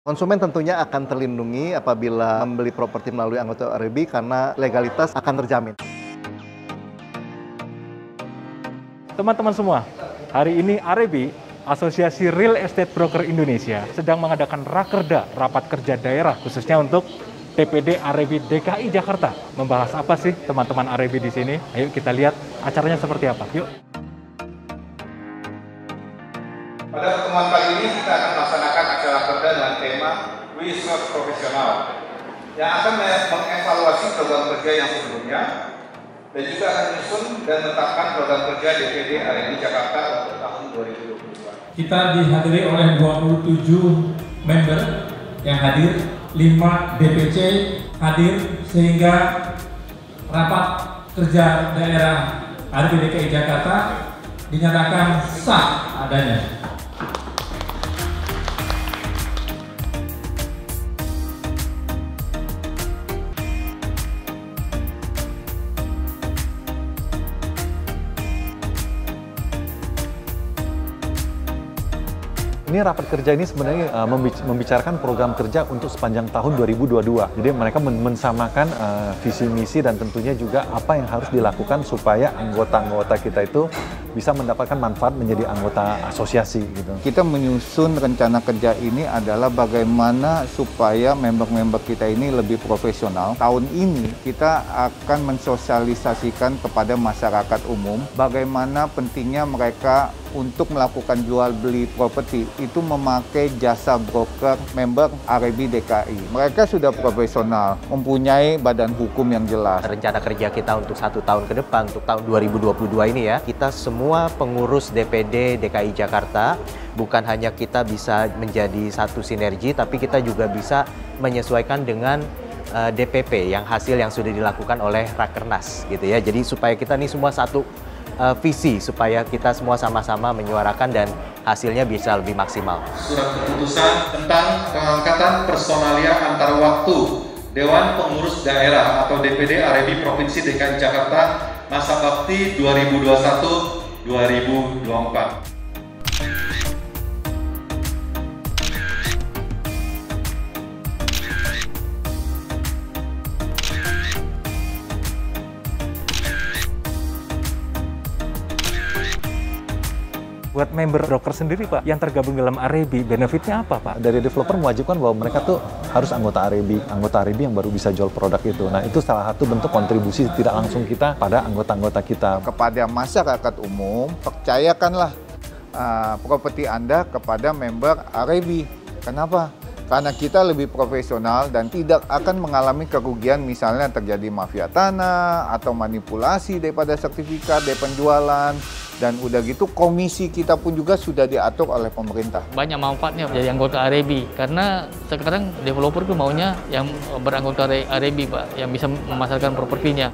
Konsumen tentunya akan terlindungi apabila membeli properti melalui anggota REBI karena legalitas akan terjamin. Teman-teman semua, hari ini REBI, Asosiasi Real Estate Broker Indonesia, sedang mengadakan Rakerda, rapat kerja daerah khususnya untuk DPD REBI DKI Jakarta. Membahas apa sih teman-teman REBI di sini? Ayo kita lihat acaranya seperti apa. Yuk. Pada pertemuan kali ini kita akan melaksanakan acara Rakerda dengan tema Wisma Profesional yang akan mengevaluasi program kerja yang sebelumnya dan juga akan menyusun dan menetapkan program kerja DPD REBI Jakarta untuk tahun 2022. Kita dihadiri oleh 27 member yang hadir, 5 DPC hadir, sehingga rapat kerja daerah REBI DKI Jakarta dinyatakan sah adanya. Ini rapat kerja ini sebenarnya membicarakan program kerja untuk sepanjang tahun 2022. Jadi mereka mensamakan visi misi dan tentunya juga apa yang harus dilakukan supaya anggota-anggota kita itu bisa mendapatkan manfaat menjadi anggota asosiasi gitu. Kita menyusun rencana kerja ini adalah bagaimana supaya member-member kita ini lebih profesional. Tahun ini kita akan mensosialisasikan kepada masyarakat umum bagaimana pentingnya mereka untuk melakukan jual beli properti itu memakai jasa broker member REBI DKI. Mereka sudah profesional, mempunyai badan hukum yang jelas. Rencana kerja kita untuk 1 tahun ke depan, untuk tahun 2022 ini ya, kita semua pengurus DPD DKI Jakarta, bukan hanya kita bisa menjadi satu sinergi, tapi kita juga bisa menyesuaikan dengan DPP yang hasil yang sudah dilakukan oleh Rakernas gitu ya. Jadi supaya kita ini semua satu visi supaya kita semua sama-sama menyuarakan dan hasilnya bisa lebih maksimal. Surat keputusan tentang pengangkatan personalia antar waktu Dewan Pengurus Daerah atau DPD REBI Provinsi DKI Jakarta masa bakti 2021-2024. Buat member broker sendiri Pak, yang tergabung dalam REBI, benefitnya apa Pak? Dari developer mewajibkan bahwa mereka tuh harus anggota REBI yang baru bisa jual produk itu. Nah itu salah satu bentuk kontribusi tidak langsung kita pada anggota-anggota kita. Kepada masyarakat umum, percayakanlah properti Anda kepada member REBI. Kenapa? Karena kita lebih profesional dan tidak akan mengalami kerugian misalnya terjadi mafia tanah atau manipulasi daripada sertifikat dari penjualan. Dan udah gitu komisi kita pun juga sudah diatur oleh pemerintah. Banyak manfaatnya jadi anggota REBI karena sekarang developer itu maunya yang beranggota REBI Pak, yang bisa memasarkan propertinya.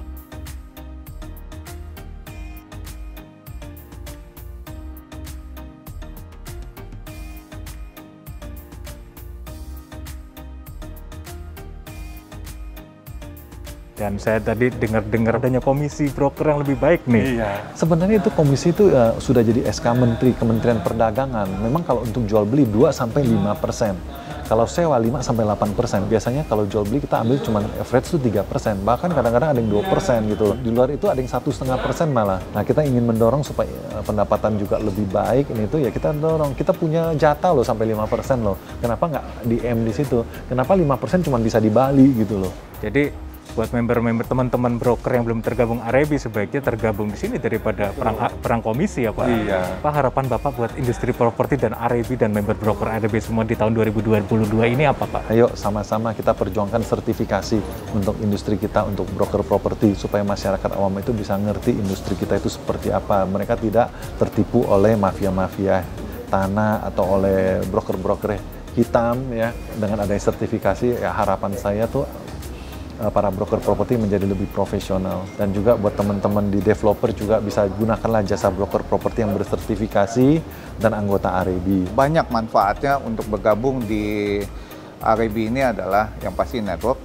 Dan saya tadi dengar adanya komisi broker yang lebih baik nih. Iya. Sebenarnya itu komisi itu sudah jadi SK Menteri Kementerian Perdagangan. Memang kalau untuk jual beli 2-5%. Kalau sewa 5-8%. Biasanya kalau jual beli kita ambil cuma average itu 3%. Bahkan kadang-kadang ada yang 2% gitu loh. Di luar itu ada yang 1,5% malah. Nah kita ingin mendorong supaya pendapatan juga lebih baik. Ini tuh ya kita dorong. Kita punya jatah loh sampai 5% loh. Kenapa nggak di M di situ? Kenapa 5% cuma bisa di Bali gitu loh. Jadi buat member-member teman-teman broker yang belum tergabung REBI sebaiknya tergabung di sini daripada perang komisi ya Pak. Iya. Pak, harapan Bapak buat industri properti dan REBI dan member broker REBI semua di tahun 2022 ini apa Pak? Ayo sama-sama kita perjuangkan sertifikasi untuk industri kita untuk broker properti supaya masyarakat awam itu bisa ngerti industri kita itu seperti apa. Mereka tidak tertipu oleh mafia-mafia tanah atau oleh broker-broker hitam ya. Dengan adanya sertifikasi ya harapan saya tuh para broker properti menjadi lebih profesional dan juga buat teman-teman di developer juga bisa gunakanlah jasa broker properti yang bersertifikasi dan anggota REBI. Banyak manfaatnya untuk bergabung di REBI ini adalah yang pasti network,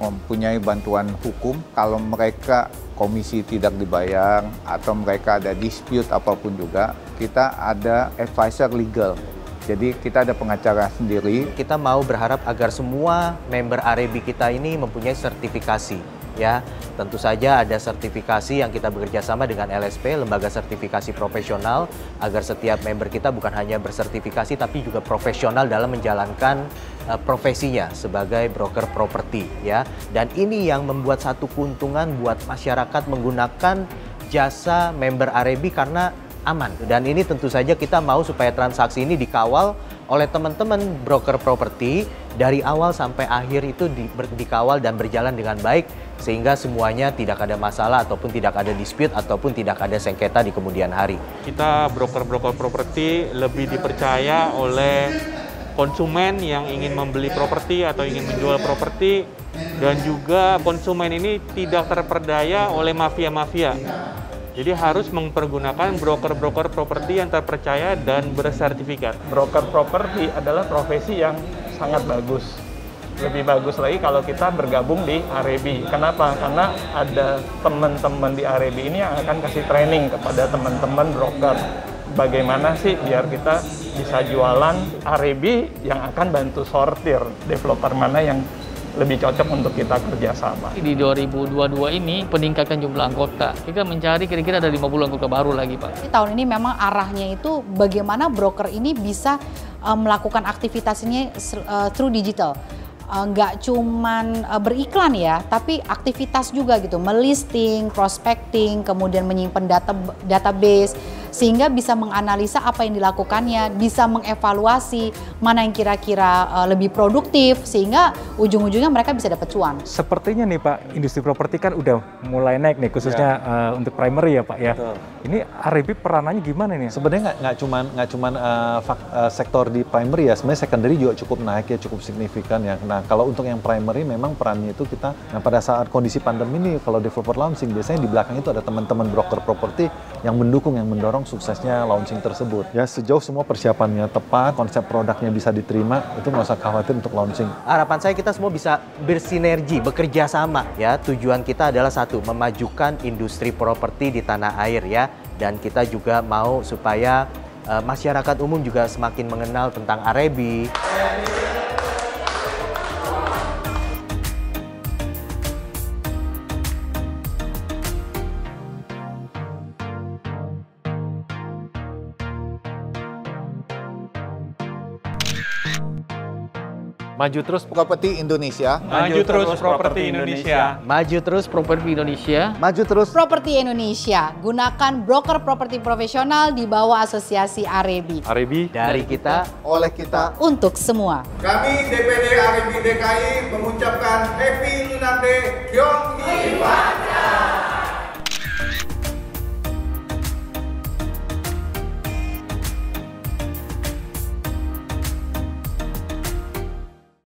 mempunyai bantuan hukum kalau mereka komisi tidak dibayar atau mereka ada dispute apapun juga, kita ada advisor legal Jadi kita ada pengacara sendiri. Kita mau berharap agar semua member Arebi kita ini mempunyai sertifikasi. Ya, tentu saja ada sertifikasi yang kita bekerja sama dengan LSP, Lembaga Sertifikasi Profesional, agar setiap member kita bukan hanya bersertifikasi tapi juga profesional dalam menjalankan profesinya sebagai broker properti, ya. Dan ini yang membuat satu keuntungan buat masyarakat menggunakan jasa member Arebi karena aman. Dan ini tentu saja kita mau supaya transaksi ini dikawal oleh teman-teman broker properti dari awal sampai akhir itu dikawal dan berjalan dengan baik sehingga semuanya tidak ada masalah ataupun tidak ada dispute ataupun tidak ada sengketa di kemudian hari. Kita broker-broker properti lebih dipercaya oleh konsumen yang ingin membeli properti atau ingin menjual properti, dan juga konsumen ini tidak terperdaya oleh mafia-mafia. Jadi harus mempergunakan broker-broker properti yang terpercaya dan bersertifikat. Broker properti adalah profesi yang sangat bagus. Lebih bagus lagi kalau kita bergabung di Arebi. Kenapa? Karena ada teman-teman di Arebi ini yang akan kasih training kepada teman-teman broker. Bagaimana sih biar kita bisa jualan Arebi yang akan bantu sortir developer mana yang lebih cocok untuk kita kerjasama. Di 2022 ini peningkatan jumlah anggota. Kita mencari kira-kira ada 50 anggota baru lagi, Pak. Tahun ini memang arahnya itu bagaimana broker ini bisa melakukan aktivitasnya through digital. Nggak cuman beriklan ya, tapi aktivitas juga gitu, melisting, prospecting, kemudian menyimpan database, sehingga bisa menganalisa apa yang dilakukannya, bisa mengevaluasi mana yang kira-kira lebih produktif, sehingga ujung-ujungnya mereka bisa dapat cuan. Sepertinya nih Pak, industri properti kan udah mulai naik nih, khususnya untuk primary ya Pak ya. Betul. Ini Arebi peranannya gimana nih? Sebenarnya nggak cuman sektor di primary ya, sebenarnya secondary juga cukup naik ya, cukup signifikan ya. Nah, kalau untuk yang primary memang perannya itu kita, nah pada saat kondisi pandemi ini kalau developer launching biasanya di belakang itu ada teman-teman broker properti yang mendukung, yang mendorong suksesnya launching tersebut. Ya sejauh semua persiapannya tepat, konsep produknya bisa diterima, itu nggak usah khawatir untuk launching. Harapan saya kita semua bisa bersinergi, bekerja sama ya. Tujuan kita adalah satu, memajukan industri properti di tanah air ya. Dan kita juga mau supaya masyarakat umum juga semakin mengenal tentang Arebi. Maju terus properti Indonesia. Maju terus properti Indonesia. Maju terus properti Indonesia. Maju terus Properti Indonesia, gunakan broker properti profesional di bawah asosiasi Arebi. Arebi Dari kita, oleh kita. Untuk semua. Kami DPD Arebi DKI mengucapkan Happy Lunar Day Kyong Hee.